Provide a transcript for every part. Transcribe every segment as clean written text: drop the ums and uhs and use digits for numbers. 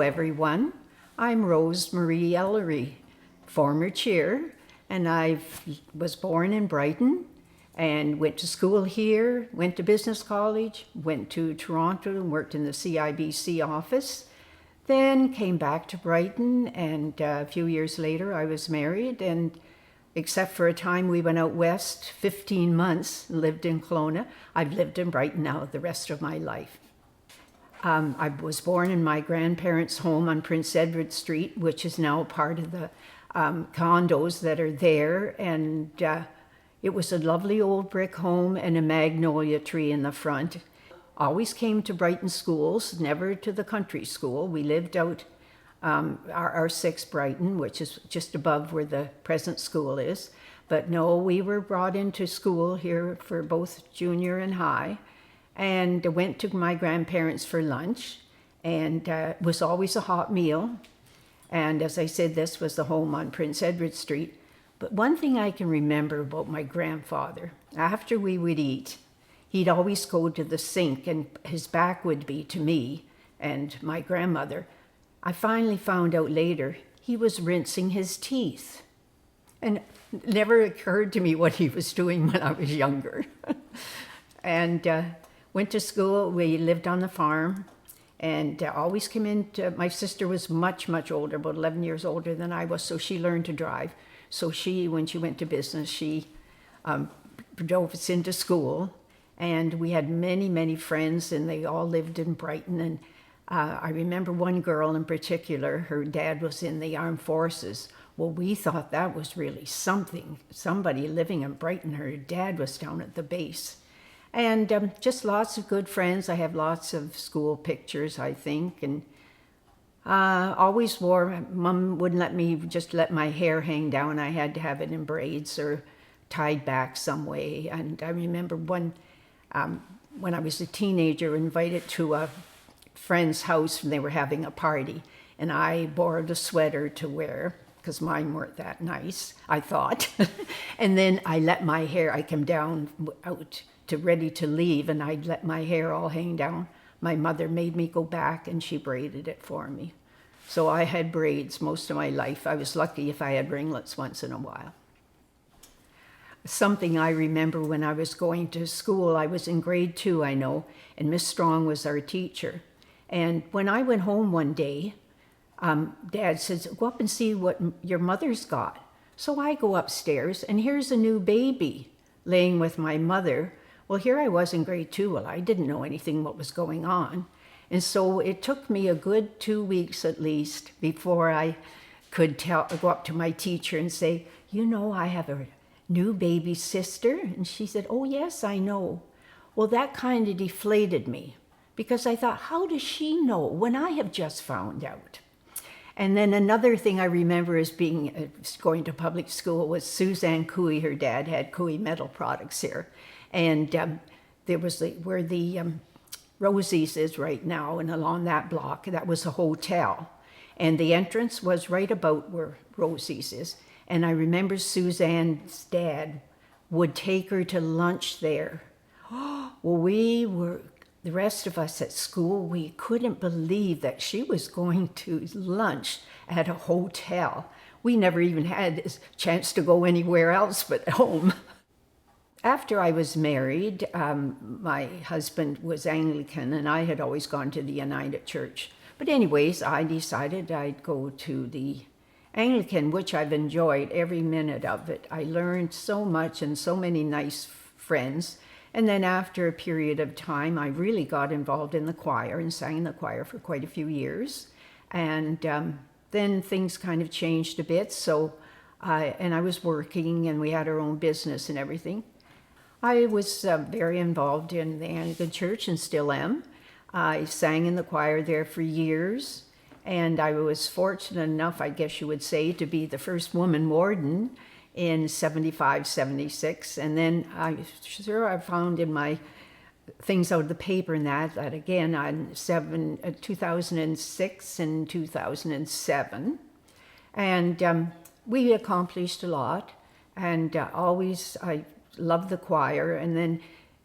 everyone. I'm Rose Marie Ellery, former chair, and I was born in Brighton and went to school here, went to business college, went to Toronto and worked in the CIBC office, then came back to Brighton, and a few years later I was married, and except for a time we went out west, 15 months, lived in Kelowna. I've lived in Brighton now the rest of my life. I was born in my grandparents' home on Prince Edward Street, which is now part of the condos that are there, and it was a lovely old brick home and a magnolia tree in the front. Always came to Brighton schools, never to the country school. We lived out R6 Brighton, which is just above where the present school is. But no, we were brought into school here for both junior and high, and went to my grandparents for lunch, and it was always a hot meal. And as I said, this was the home on Prince Edward Street. But one thing I can remember about my grandfather, after we would eat, he'd always go to the sink, and his back would be to me and my grandmother. I finally found out later he was rinsing his teeth. And it never occurred to me what he was doing when I was younger. And went to school. We lived on the farm, and always came into, my sister was much, much older, about 11 years older than I was, so she learned to drive. So she, when she went to business, she drove us into school, and we had many, many friends, and they all lived in Brighton. And I remember one girl in particular, her dad was in the armed forces. Well, we thought that was really something, somebody living in Brighton. Her dad was down at the base. And just lots of good friends. I have lots of school pictures, I think, and always wore, Mom wouldn't let me just let my hair hang down. I had to have it in braids or tied back some way. And I remember one, when I was a teenager, invited to a friend's house, and they were having a party, and I borrowed a sweater to wear, because mine weren't that nice, I thought. And then I let my hair, I came down out to ready to leave, and I'd let my hair all hang down. My mother made me go back, and she braided it for me. So I had braids most of my life. I was lucky if I had ringlets once in a while. Something I remember when I was going to school, I was in grade 2, I know, and Miss Strong was our teacher. And when I went home one day, Dad says, go up and see what your mother's got. So I go upstairs, and here's a new baby laying with my mother. Well, here I was in grade 2. Well, I didn't know anything what was going on. And so it took me a good 2 weeks at least before I could go up to my teacher and say, you know, I have a new baby sister. And she said, oh, yes, I know. Well, that kind of deflated me, because I thought, how does she know when I have just found out? And then another thing I remember is going to public school was Suzanne Cooey. Her dad had Cooey Metal Products here. And there was where the Rosie's is right now, and along that block, that was a hotel. And the entrance was right about where Rosie's is. And I remember Suzanne's dad would take her to lunch there. Well, the rest of us at school, we couldn't believe that she was going to lunch at a hotel. We never even had a chance to go anywhere else but home. After I was married, my husband was Anglican, and I had always gone to the United Church. But anyways, I decided I'd go to the Anglican, which I've enjoyed every minute of it. I learned so much and so many nice friends. And then after a period of time, I really got involved in the choir and sang in the choir for quite a few years. And then things kind of changed a bit. So, I was working, and we had our own business and everything. I was very involved in the Anglican Church and still am. I sang in the choir there for years. And I was fortunate enough, I guess you would say, to be the first woman warden in 75, 76. And then I found in my things out of the paper and that again on 2006 and 2007. And we accomplished a lot. And always, I loved the choir. And then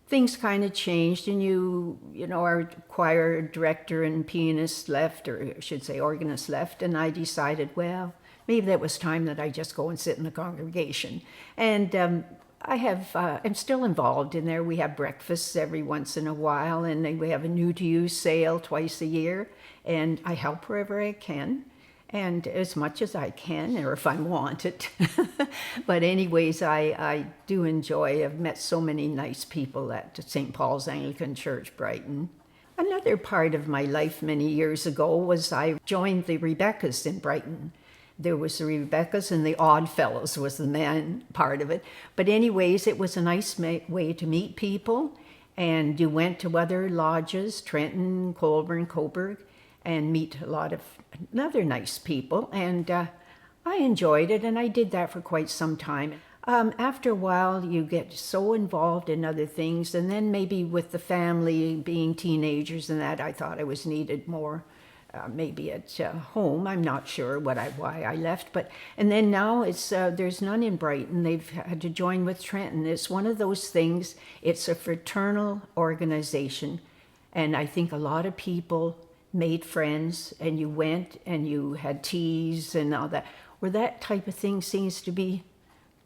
things kind of changed, and our choir director and pianist left, or I should say organist left, and I decided, well, maybe that was time that I just go and sit in the congregation. And I'm still involved in there. We have breakfasts every once in a while, and then we have a new to you sale twice a year, and I help wherever I can, and as much as I can, or if I want it. But anyways, I do enjoy, I've met so many nice people at St. Paul's Anglican Church, Brighton. Another part of my life many years ago was I joined the Rebekahs in Brighton. There was the Rebekahs, and the Odd Fellows was the man part of it. But anyways, it was a nice way to meet people, and you went to other lodges, Trenton, Colburn, Coburg, and meet a lot of other nice people, and I enjoyed it, and I did that for quite some time. After a while, you get so involved in other things, and then maybe with the family, being teenagers and that, I thought I was needed more. Maybe at home, I'm not sure why I left, and then now there's none in Brighton. They've had to join with Trenton. It's one of those things, it's a fraternal organization, and I think a lot of people made friends, and you went and you had teas and all that, where that type of thing seems to be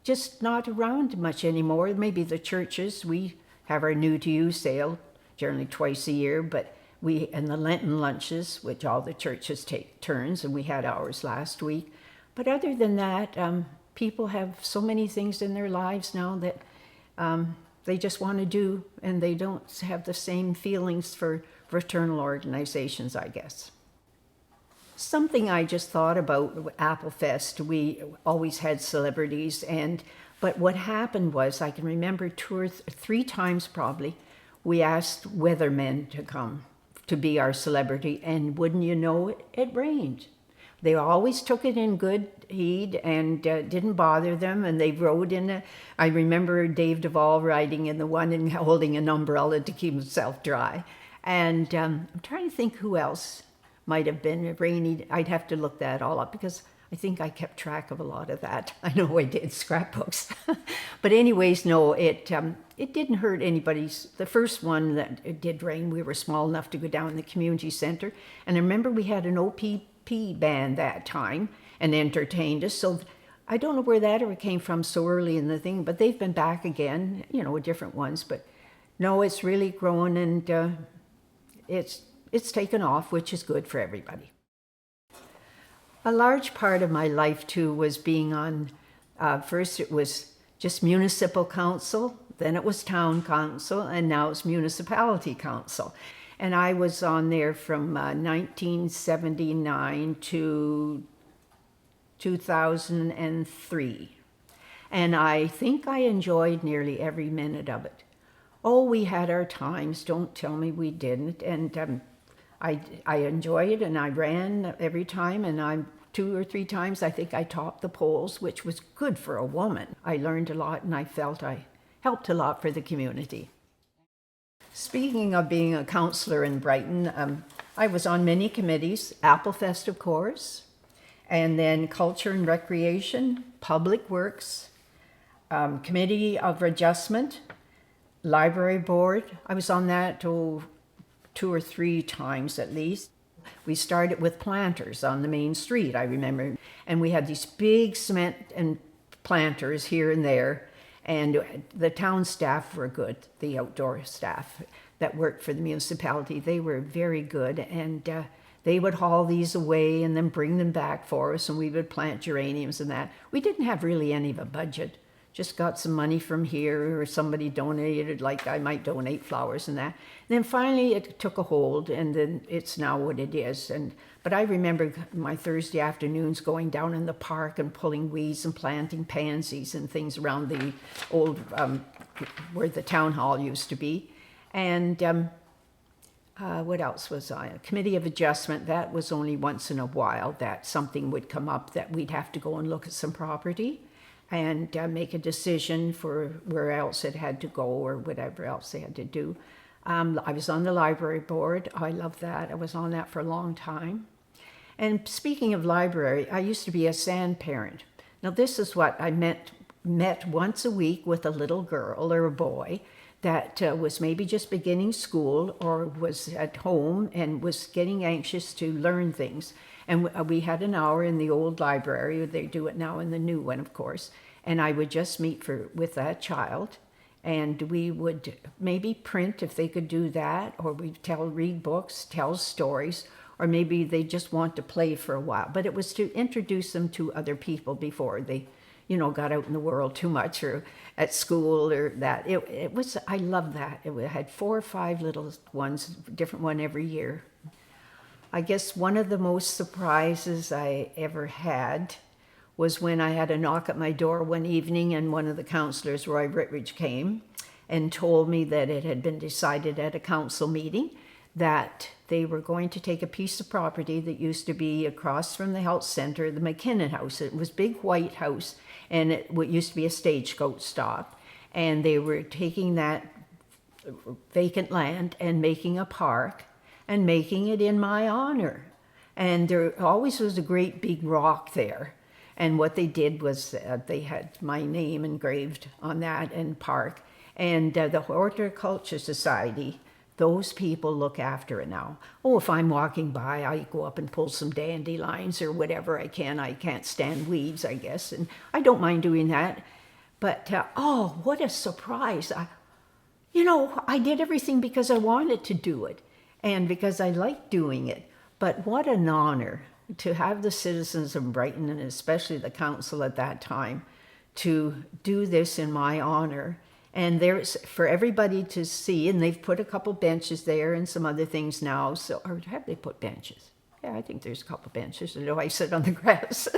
just not around much anymore. Maybe the churches, we have our new to you sale generally twice a year, but and the Lenten lunches, which all the churches take turns, and we had ours last week. But other than that, people have so many things in their lives now that they just want to do, and they don't have the same feelings for fraternal organizations, I guess. Something I just thought about Applefest, we always had celebrities, but what happened was, I can remember 2 or 3 times probably, we asked weathermen to come to be our celebrity, and wouldn't you know it rained. They always took it in good heed and didn't bother them, and they rode I remember Dave Duvall riding in the one and holding an umbrella to keep himself dry. And I'm trying to think who else might have been rainy. I'd have to look that all up, because I think I kept track of a lot of that. I know I did, scrapbooks. But anyways, no, it didn't hurt anybody's. The first one that it did rain, we were small enough to go down in the community center. And I remember we had an OPP band that time and entertained us. So I don't know where that ever came from so early in the thing, but they've been back again, different ones. But no, it's really grown, and it's taken off, which is good for everybody. A large part of my life, too, was being on, first it was just Municipal Council, then it was Town Council, and now it's Municipality Council. And I was on there from 1979 to 2003. And I think I enjoyed nearly every minute of it. Oh, we had our times, don't tell me we didn't. And I enjoyed it, and I ran every time, and 2 or 3 times I think I topped the polls, which was good for a woman. I learned a lot, and I felt I helped a lot for the community. Speaking of being a councillor in Brighton, I was on many committees, Applefest, of course, and then Culture and Recreation, Public Works, Committee of Adjustment, Library Board. I was on that 2 or 3 times at least. We started with planters on the main street, I remember, and we had these big cement and planters here and there, and the town staff were good, the outdoor staff that worked for the municipality. They were very good, and they would haul these away and then bring them back for us, and we would plant geraniums and that. We didn't have really any of a budget. Just got some money from here, or somebody donated, like I might donate flowers and that. And then finally it took a hold, and then it's now what it is. But I remember my Thursday afternoons going down in the park and pulling weeds and planting pansies and things around the old, where the town hall used to be. And what else was I? A Committee of Adjustment, that was only once in a while that something would come up that we'd have to go and look at some property and make a decision for where else it had to go or whatever else they had to do. I was on the library board. I love that. I was on that for a long time. And speaking of library, I used to be a sand parent. Now this is what I met once a week with a little girl or a boy that was maybe just beginning school or was at home and was getting anxious to learn things. And we had an hour in the old library. They do it now in the new one, of course. And I would just meet with that child, and we would maybe print if they could do that, or we'd read books, tell stories, or maybe they just want to play for a while. But it was to introduce them to other people before they, got out in the world too much or at school or that. It was, I love that. It had 4 or 5 little ones, different one every year. I guess one of the most surprises I ever had was when I had a knock at my door one evening, and one of the councillors, Roy Rittridge, came and told me that it had been decided at a council meeting that they were going to take a piece of property that used to be across from the health centre, the McKinnon House. It was a big white house, and it used to be a stagecoach stop. And they were taking that vacant land and making a park and making it in my honor. And there always was a great big rock there. And what they did was they had my name engraved on that and park. And the Horticulture Society, those people look after it now. Oh, if I'm walking by, I go up and pull some dandelions or whatever I can. I can't stand weeds, I guess, and I don't mind doing that. But, oh, what a surprise. I did everything because I wanted to do it and because I liked doing it. But what an honor to have the citizens of Brighton, and especially the council at that time, to do this in my honor. And there's for everybody to see, and they've put a couple benches there and some other things now. So, or have they put benches? Yeah, I think there's a couple benches. I know I sit on the grass.